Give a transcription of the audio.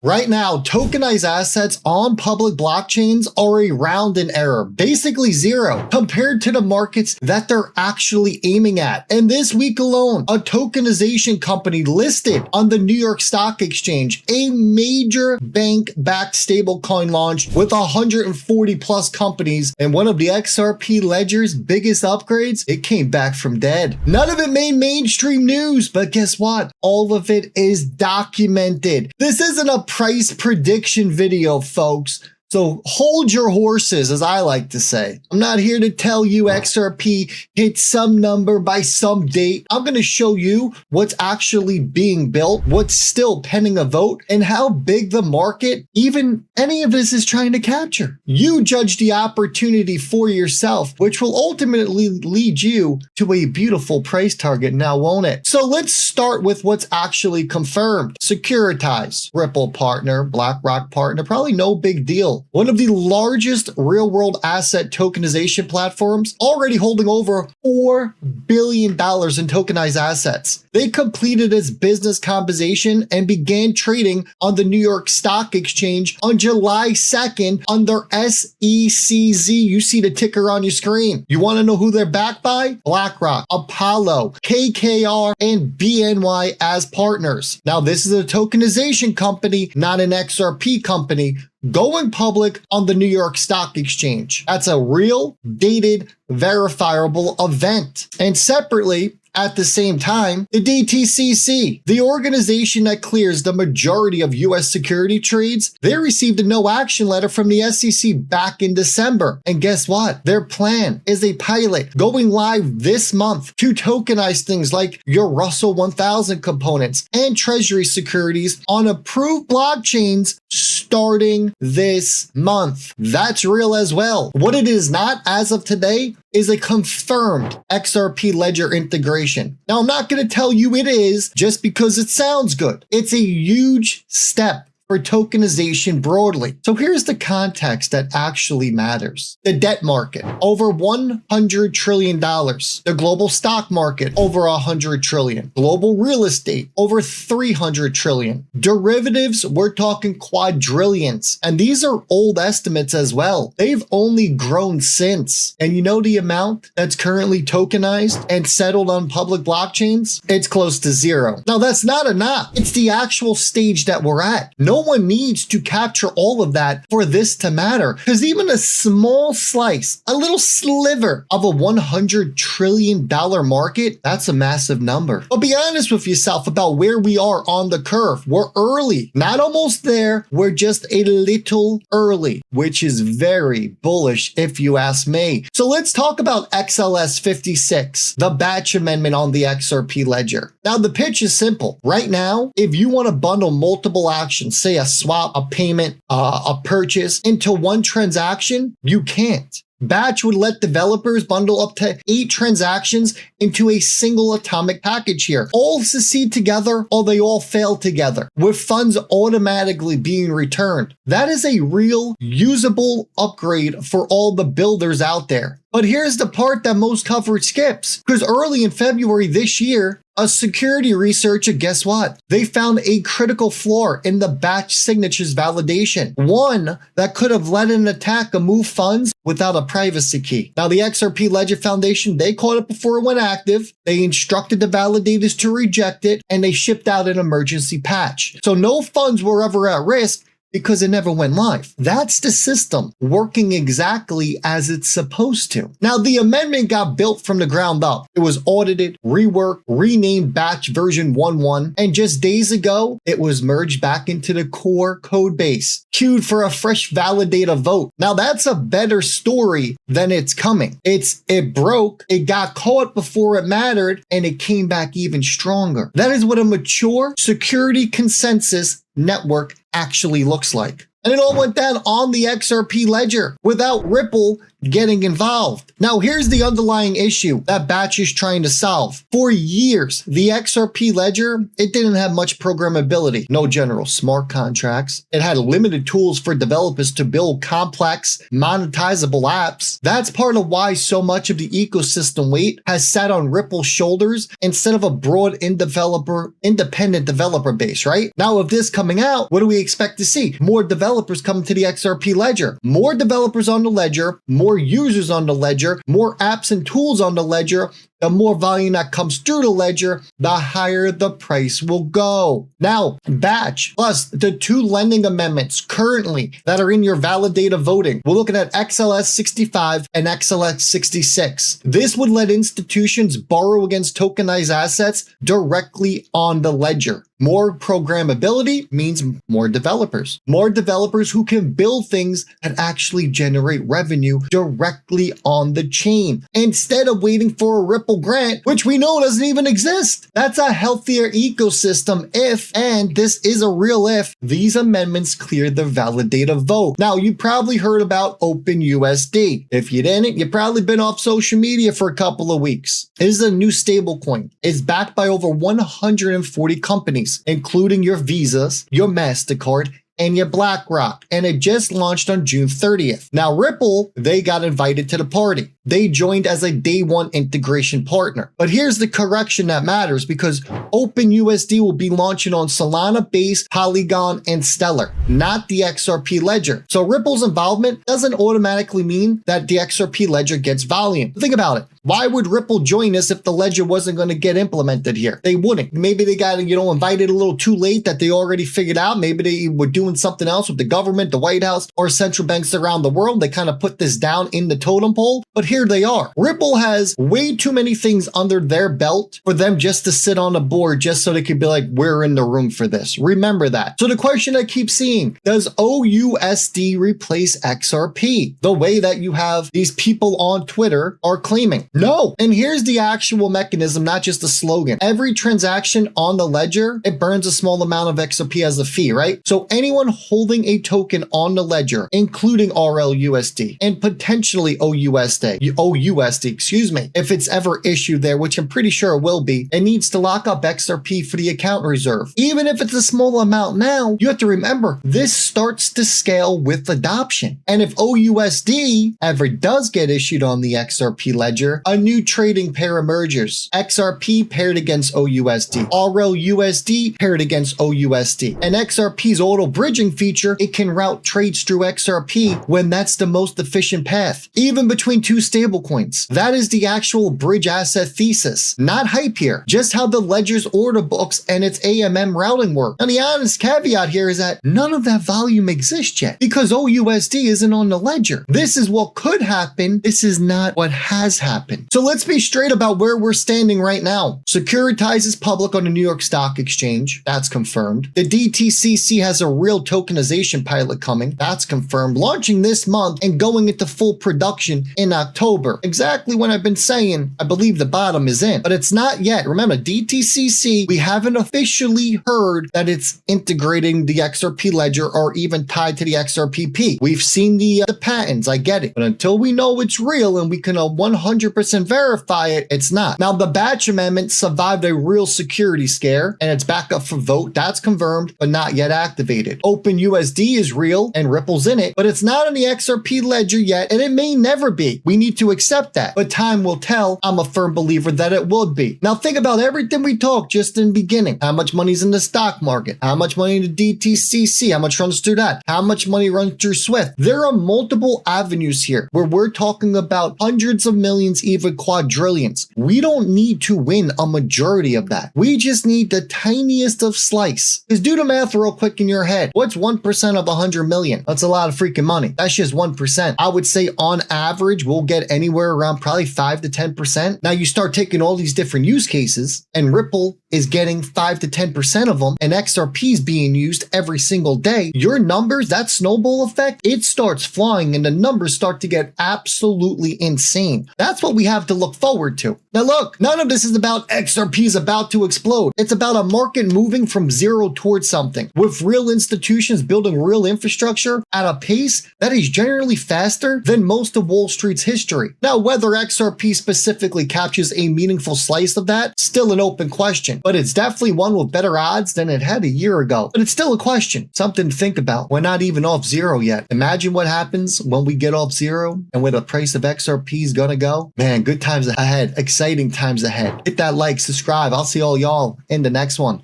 Right now, tokenized assets on public blockchains are a rounding error, basically zero, compared to the markets that they're actually aiming at. And this week alone, a tokenization company listed on the New York Stock Exchange, a major bank-backed stablecoin launch with 140 plus companies, and one of the XRP Ledger's biggest upgrades, it came back from dead. None of it made mainstream news, but guess what? All of it is documented. This isn't a price prediction video, folks. So hold your horses, as I like to say. I'm not here to tell you XRP hit some number by some date. I'm going to show you what's actually being built, what's still pending a vote, and how big the market, even any of this, is trying to capture. You judge the opportunity for yourself, which will ultimately lead you to a beautiful price target now, won't it? So let's start with what's actually confirmed. Securitize, Ripple partner, BlackRock partner, probably no big deal. One of the largest real-world asset tokenization platforms, already holding over $4 billion in tokenized assets. They completed its business combination and began trading on the New York Stock Exchange on July 2nd under SECZ. You see the ticker on your screen. You want to know who they're backed by? BlackRock, Apollo, KKR, and BNY as partners. Now, this is a tokenization company, not an XRP company, going public on the New York Stock Exchange. That's a real, dated, verifiable event. And separately, at the same time, the DTCC, the organization that clears the majority of U.S. security trades, they received a no action letter from the SEC back in December. And guess what? Their plan is a pilot going live this month to tokenize things like your Russell 1000 components and treasury securities on approved blockchains starting this month. That's real as well. What it is not as of today is a confirmed XRP Ledger integration. Now, I'm not going to tell you it is just because it sounds good. It's a huge step for tokenization broadly. So here's the context that actually matters. The debt market, over $100 trillion. The global stock market, over $100 trillion. Global real estate, over $300 trillion. Derivatives, we're talking quadrillions. And these are old estimates as well. They've only grown since. And you know the amount that's currently tokenized and settled on public blockchains? It's close to zero. Now, that's not enough. It's the actual stage that we're at. No one needs to capture all of that for this to matter, because even a small slice, a little sliver of a $100 trillion market, that's a massive number. But be honest with yourself about where we are on the curve. We're early, not almost there. We're just a little early, which is very bullish if you ask me. So let's talk about XLS 56, the batch amendment on the XRP Ledger. Now, the pitch is simple. Right now, if you want to bundle multiple actions, say a swap, a payment, a purchase into one transaction, you can't. Batch would let developers bundle up to 8 transactions into a single atomic package here. All succeed together or they all fail together, with funds automatically being returned. That is a real usable upgrade for all the builders out there. But here's the part that most coverage skips, because early in February this year, a security researcher, guess what? They found a critical flaw in the batch signatures validation. One that could have let an attacker move funds without a privacy key. Now, the XRP Ledger Foundation, they caught it before it went active. They instructed the validators to reject it, and they shipped out an emergency patch. So no funds were ever at risk, because it never went live. That's the system working exactly as it's supposed to. Now, the amendment got built from the ground up. It was audited, reworked, renamed batch version 1.1, and just days ago, it was merged back into the core code base, queued for a fresh validator vote. Now, that's a better story than it's coming. It broke, it got caught before it mattered, and it came back even stronger. That is what a mature security consensus network actually looks like. And it all went down on the XRP Ledger without Ripple getting involved. Now, here's the underlying issue that Batch is trying to solve. For years, the XRP Ledger, it didn't have much programmability, no general smart contracts. It had limited tools for developers to build complex, monetizable apps. That's part of why so much of the ecosystem weight has sat on Ripple's shoulders instead of a broad independent developer base, right? Now, with this coming out, what do we expect to see? More developers coming to the XRP Ledger. More developers on the Ledger, more users on the Ledger, more apps and tools on the Ledger. The more volume that comes through the Ledger, the higher the price will go. Now, Batch, plus the 2 lending amendments currently that are in your validator voting, we're looking at XLS 65 and XLS 66. This would let institutions borrow against tokenized assets directly on the Ledger. More programmability means more developers. More developers who can build things that actually generate revenue directly on the chain, instead of waiting for a Ripple grant, which we know doesn't even exist. That's a healthier ecosystem if, and this is a real if, these amendments clear the validator vote. Now, you probably heard about OpenUSD. If you didn't, you've probably been off social media for a couple of weeks. It is a new stablecoin. It's backed by over 140 companies, including your Visas, your MasterCard, and your BlackRock, and it just launched on June 30th. Now, Ripple, they got invited to the party. They joined as a day one integration partner. But here's the correction that matters, because OpenUSD will be launching on Solana, Base, Polygon, and Stellar, not the XRP Ledger. So Ripple's involvement doesn't automatically mean that the XRP Ledger gets volume. Think about it. Why would Ripple join us if the Ledger wasn't going to get implemented here? They wouldn't. Maybe they got, invited a little too late that they already figured out. Maybe they were doing something else with the government, the White House, or central banks around the world. They kind of put this down in the totem pole, but here they are. Ripple has way too many things under their belt for them just to sit on a board just so they could be like, we're in the room for this. Remember that. So the question I keep seeing, does OUSD replace XRP? The way that you have these people on Twitter are claiming. No. And here's the actual mechanism, not just a slogan. Every transaction on the Ledger, it burns a small amount of XRP as a fee, right? So anyone holding a token on the Ledger, including RLUSD and potentially OUSD, if it's ever issued there, which I'm pretty sure it will be, it needs to lock up XRP for the account reserve. Even if it's a small amount now, you have to remember, this starts to scale with adoption. And if OUSD ever does get issued on the XRP Ledger, a new trading pair emerges. XRP paired against OUSD, RLUSD paired against OUSD. And XRP's auto bridging feature, it can route trades through XRP when that's the most efficient path, even between two stablecoins. That is the actual bridge asset thesis, not hype here, just how the Ledger's order books and its AMM routing work. And the honest caveat here is that none of that volume exists yet because OUSD isn't on the Ledger. This is what could happen. This is not what has happened. So let's be straight about where we're standing right now. Securitize is public on the New York Stock Exchange. That's confirmed. The DTCC has a real tokenization pilot coming. That's confirmed. Launching this month and going into full production in October. Exactly when I've been saying I believe the bottom is in, but it's not yet. Remember, DTCC, we haven't officially heard that it's integrating the XRP Ledger or even tied to the XRPP. We've seen the patents, I get it, but until we know it's real and we can 100% verify it, it's not. Now, the Batch Amendment survived a real security scare and it's back up for vote. That's confirmed, but not yet activated. OpenUSD is real and Ripple's in it, but it's not on the XRP Ledger yet, and it may never be. We need to accept that, but time will tell. I'm a firm believer that it would be. Now, think about everything we talked just in the beginning. How much money's in the stock market? How much money in the DTCC? How much runs through that? How much money runs through Swift? There are multiple avenues here where we're talking about hundreds of millions, even quadrillions. We don't need to win a majority of that. We just need the tiniest of slice. Because do the math real quick in your head. What's 1% of 100 million? That's a lot of freaking money. That's just 1%. I would say on average, we'll get anywhere around probably 5 to 10%. Now you start taking all these different use cases and Ripple is getting 5 to 10% of them and XRP is being used every single day, your numbers, that snowball effect, it starts flying and the numbers start to get absolutely insane. That's what we have to look forward to. Now look, none of this is about XRP is about to explode. It's about a market moving from zero towards something, with real institutions building real infrastructure at a pace that is generally faster than most of Wall Street's history. Now, whether XRP specifically captures a meaningful slice of that, still an open question, but it's definitely one with better odds than it had a year ago. But it's still a question, something to think about. We're not even off zero yet. Imagine what happens when we get off zero and where the price of XRP is gonna go. Man, good times ahead, exciting times ahead. Hit that like, subscribe. I'll see all y'all in the next one.